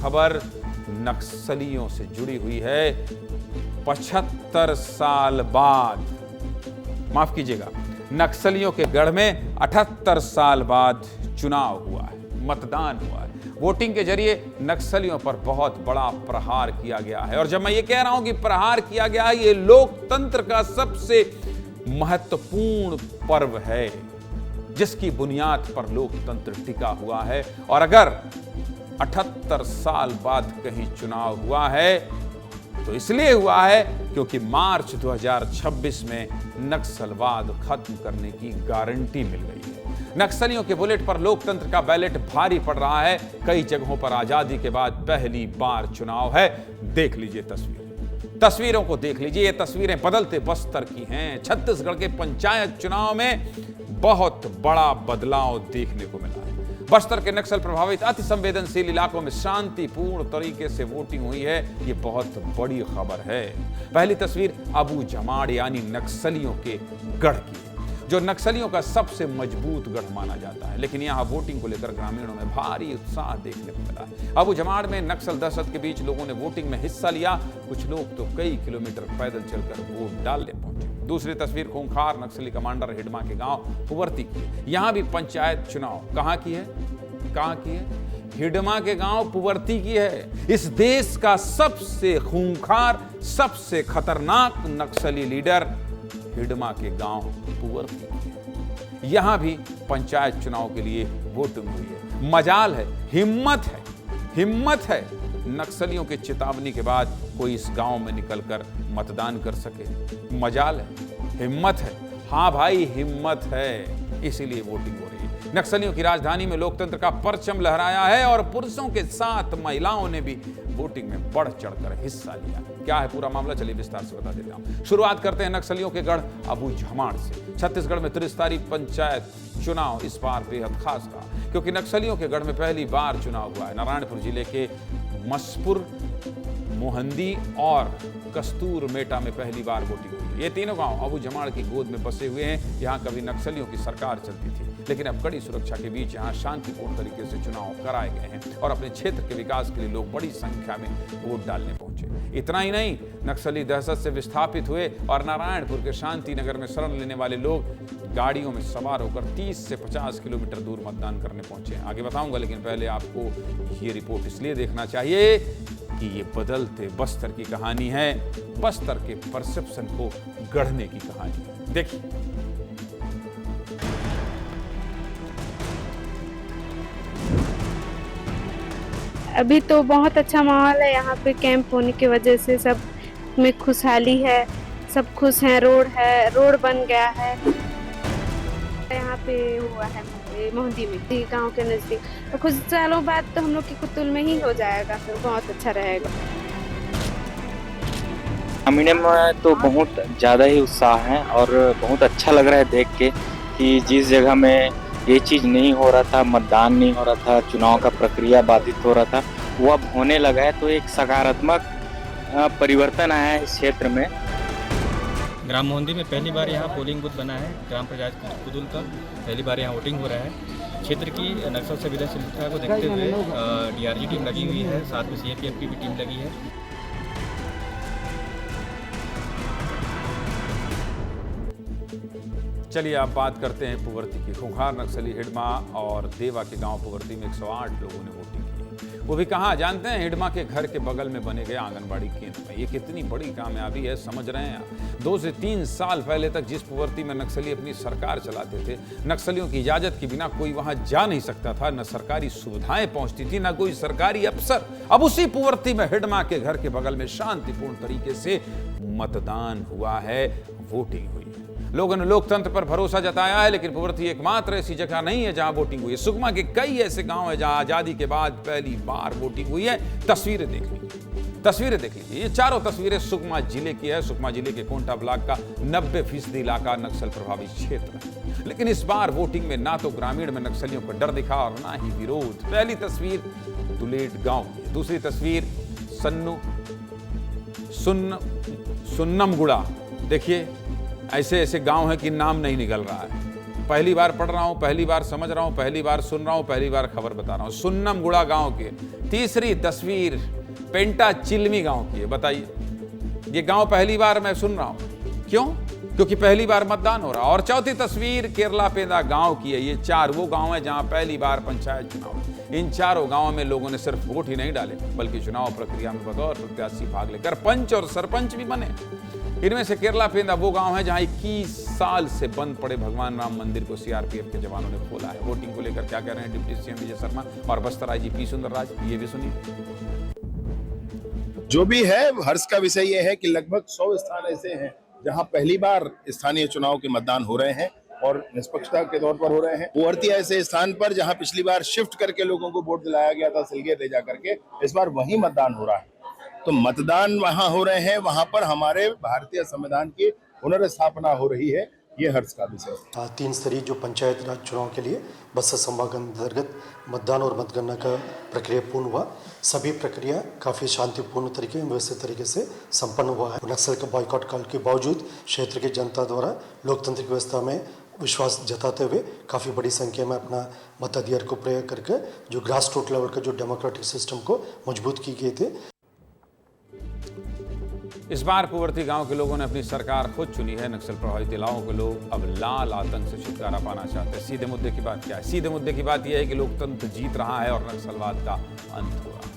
खबर नक्सलियों से जुड़ी हुई है। 75 साल बाद, माफ कीजिएगा, नक्सलियों के गढ़ में 78 साल बाद चुनाव हुआ है, मतदान हुआ है। वोटिंग के जरिए नक्सलियों पर बहुत बड़ा प्रहार किया गया है। और जब मैं ये कह रहा हूं कि प्रहार किया गया है, ये लोकतंत्र का सबसे महत्वपूर्ण पर्व है जिसकी बुनियाद पर लोकतंत्र टिका हुआ है। और अगर 78 साल बाद कहीं चुनाव हुआ है तो इसलिए हुआ है क्योंकि मार्च 2026 में नक्सलवाद खत्म करने की गारंटी मिल गई है। नक्सलियों के बुलेट पर लोकतंत्र का बैलेट भारी पड़ रहा है। कई जगहों पर आजादी के बाद पहली बार चुनाव है। देख लीजिए तस्वीरों को देख लीजिए। ये तस्वीरें बदलते बस्तर की हैं। छत्तीसगढ़ के पंचायत चुनाव में बहुत बड़ा बदलाव देखने को मिला है। बस्तर के नक्सल प्रभावित अति संवेदनशील इलाकों में शांतिपूर्ण तरीके से वोटिंग हुई है। ये बहुत बड़ी खबर है। पहली तस्वीर अबू जमाड़ यानी नक्सलियों के गढ़ की, जो नक्सलियों का सबसे मजबूत गढ़ माना जाता है। लेकिन यहां वोटिंग को लेकर ग्रामीणों में भारी उत्साह देखने को मिला है। अबू जमाड़ में नक्सल दहशत के बीच लोगों ने वोटिंग में हिस्सा लिया। कुछ लोग तो कई किलोमीटर पैदल चलकर वोट डालने पहुंचे। दूसरी तस्वीर खूंखार नक्सली कमांडर हिडमा के गांव पुवर्ती की है। यहां भी पंचायत चुनाव कहां की है? हिडमा के गांव पुवर्ती की है। इस देश का सबसे खूंखार, सबसे खतरनाक नक्सली लीडर हिडमा के गांव पुवर्ती की है। यहां भी पंचायत चुनाव के लिए वोटिंग हुई है। मजाल है, हिम्मत है नक्सलियों के चेतावनी के बाद कोई इस गांव में निकलकर मतदान कर सके। मजाल है, हिम्मत है। हाँ भाई, हिम्मत है, इसीलिए वोटिंग हो रही है। नक्सलियों की राजधानी में लोकतंत्र का परचम लहराया है और पुरुषों के साथ महिलाओं ने भी वोटिंग में बढ़ चढ़कर हिस्सा लिया। क्या है पूरा मामला, चलिए विस्तार से बता देता हूं। शुरुआत करते हैं नक्सलियों के गढ़ अबू जमाड़ से। छत्तीसगढ़ में 30 तारीख पंचायत चुनाव इस बार बेहद खास रहा क्योंकि नक्सलियों के गढ़ में पहली बार चुनाव हुआ है। नारायणपुर जिले के मसपुर, मोहंदी और कस्तूर मेटा में पहली बार वोटिंग हुई। ये तीनों गांव अबू जमाड़ की गोद में बसे हुए हैं। यहाँ कभी नक्सलियों की सरकार चलती थी, लेकिन अब कड़ी सुरक्षा के बीच यहाँ शांतिपूर्ण तरीके से चुनाव कराए गए हैं और अपने क्षेत्र के विकास के लिए लोग बड़ी संख्या में वोट डालने पहुंचे। इतना ही नहीं, नक्सली दहशत से विस्थापित हुए और नारायणपुर के शांति नगर में शरण लेने वाले लोग गाड़ियों में सवार होकर 30 से 50 किलोमीटर दूर मतदान करने पहुंचे। आगे बताऊंगा, लेकिन पहले आपको ये रिपोर्ट इसलिए देखना चाहिए कि ये बदलते बस्तर की कहानी है, बस्तर के परसेप्शन को गढ़ने की कहानी। देखिए, अभी तो बहुत अच्छा माहौल है यहाँ पे। कैंप होने की वजह से सब में खुशहाली है, सब खुश हैं। रोड बन गया है। यहाँ पे हुआ है मोहंदी में, गांव के नजदीक। तो कुछ सालों बाद तो हम लोग की कुतुल में ही हो जाएगा, फिर बहुत अच्छा रहेगा। ग्रामीण में तो बहुत ज़्यादा ही उत्साह है और बहुत अच्छा लग रहा है देख के कि जिस जगह में ये चीज़ नहीं हो रहा था, मतदान नहीं हो रहा था, चुनाव का प्रक्रिया बाधित हो रहा था, वो अब होने लगा है। तो एक सकारात्मक परिवर्तन आया है इस क्षेत्र में। ग्राम मोहंदी में पहली बार यहाँ पोलिंग बूथ बना है। ग्राम पंचायत कुदुल का पहली बार यहाँ वोटिंग हो रहा है। क्षेत्र की नक्सल संवेदनशीलता को देखते हुए DRG टीम लगी हुई है, साथ में CAPF की भी टीम लगी है। चलिए आप बात करते हैं पुवर्ती की। खूंखार नक्सली हिडमा और देवा के गांव पुवर्ती में 108 लोगों ने वोटिंग की। वो भी कहाँ जानते हैं? हिडमा के घर के बगल में बने गए आंगनबाड़ी केंद्र में। ये कितनी बड़ी कामयाबी है, समझ रहे हैं आप? 2 से 3 साल पहले तक जिस पुवर्ती में नक्सली अपनी सरकार चलाते थे, नक्सलियों की इजाजत के बिना कोई वहां जा नहीं सकता था, न सरकारी सुविधाएं पहुंचती थी, न कोई सरकारी अफसर। अब उसी पुवर्ती में हिडमा के घर के बगल में शांतिपूर्ण तरीके से मतदान हुआ है, वोटिंग हुई है। लोगों ने लोकतंत्र पर भरोसा जताया है, लेकिन पुवर्ती एकमात्र ऐसी जगह नहीं है जहां वोटिंग हुई है। सुकमा के कई ऐसे गांव हैं जहां आजादी के बाद पहली बार वोटिंग हुई है। तस्वीरें देख लीजिए। ये चारों तस्वीरें सुकमा जिले की है। सुकमा जिले के कोंटा ब्लॉक का 90% इलाका नक्सल प्रभावित क्षेत्र है। लेकिन इस बार वोटिंग में ना तो ग्रामीण में नक्सलियों का डर दिखा और ना ही विरोध। पहली तस्वीर दुलेट गांव की, दूसरी तस्वीर सुन्नमगुड़ा। देखिए, ऐसे गांव हैं कि नाम नहीं निकल रहा है। पहली बार पढ़ रहा हूँ, पहली बार समझ रहा हूँ, पहली बार सुन रहा हूँ, पहली बार खबर बता रहा हूँ। सुन्नमगुड़ा गांव की तीसरी तस्वीर पेंटा चिल्मी गांव की है। बताइए, ये गांव पहली बार मैं सुन रहा हूँ, क्यों? क्योंकि पहली बार मतदान हो रहा है। और चौथी तस्वीर केरला पेंदा गांव की है। ये 4 वो गांव है जहां पहली बार पंचायत चुनाव है। इन चारों गांवों में लोगों ने सिर्फ वोट ही नहीं डाले, बल्कि चुनाव प्रक्रिया में बतौर प्रत्याशी भाग लेकर पंच और सरपंच भी बने। इनमें से केरला पेंदा वो गांव है जहां 21 साल से बंद पड़े भगवान राम मंदिर को सीआरपीएफ के जवानों ने खोला है। वोटिंग को लेकर क्या कह रहे हैं डिप्टी सीएम विजय शर्मा और बस्तर आईजी पी सुंदरराज, ये भी सुनिए। जो भी है, हर्ष का विषय यह है कि लगभग 100 स्थान ऐसे हैं जहां पहली बार स्थानीय चुनाव के मतदान हो रहे हैं और निष्पक्षता के तौर पर हो रहे हैं। 38 ऐसे स्थान पर जहां पिछली बार शिफ्ट करके लोगों को वोट दिलाया गया था सिलगेट ले जा करके, इस बार वही मतदान हो रहा है। तो मतदान वहां हो रहे हैं, वहां पर हमारे भारतीय संविधान की पुनर्स्थापना हो रही है। ये हर्ष का विषय है। 3 स्तरीय जो पंचायत राज चुनाव के लिए बस्तर संभाग अंतर्गत मतदान और मतगणना का प्रक्रिया पूर्ण हुआ। सभी प्रक्रिया काफ़ी शांतिपूर्ण तरीके व्यवस्थित तरीके से संपन्न हुआ है। नक्सल का बॉयकॉट काल के बावजूद क्षेत्र की जनता द्वारा लोकतांत्रिक व्यवस्था में विश्वास जताते हुए काफ़ी बड़ी संख्या में अपना मताधिकार को प्रयोग करके जो ग्रास रूट लेवल का जो डेमोक्रेटिक सिस्टम को मजबूत की गई थे। इस बार पूर्ववर्ती गांव के लोगों ने अपनी सरकार खुद चुनी है। नक्सल प्रभावित इलाकों के लोग अब लाल आतंक से छुटकारा पाना चाहते हैं। सीधे मुद्दे की बात क्या है? सीधे मुद्दे की बात यह है कि लोकतंत्र जीत रहा है और नक्सलवाद का अंत हो रहा है।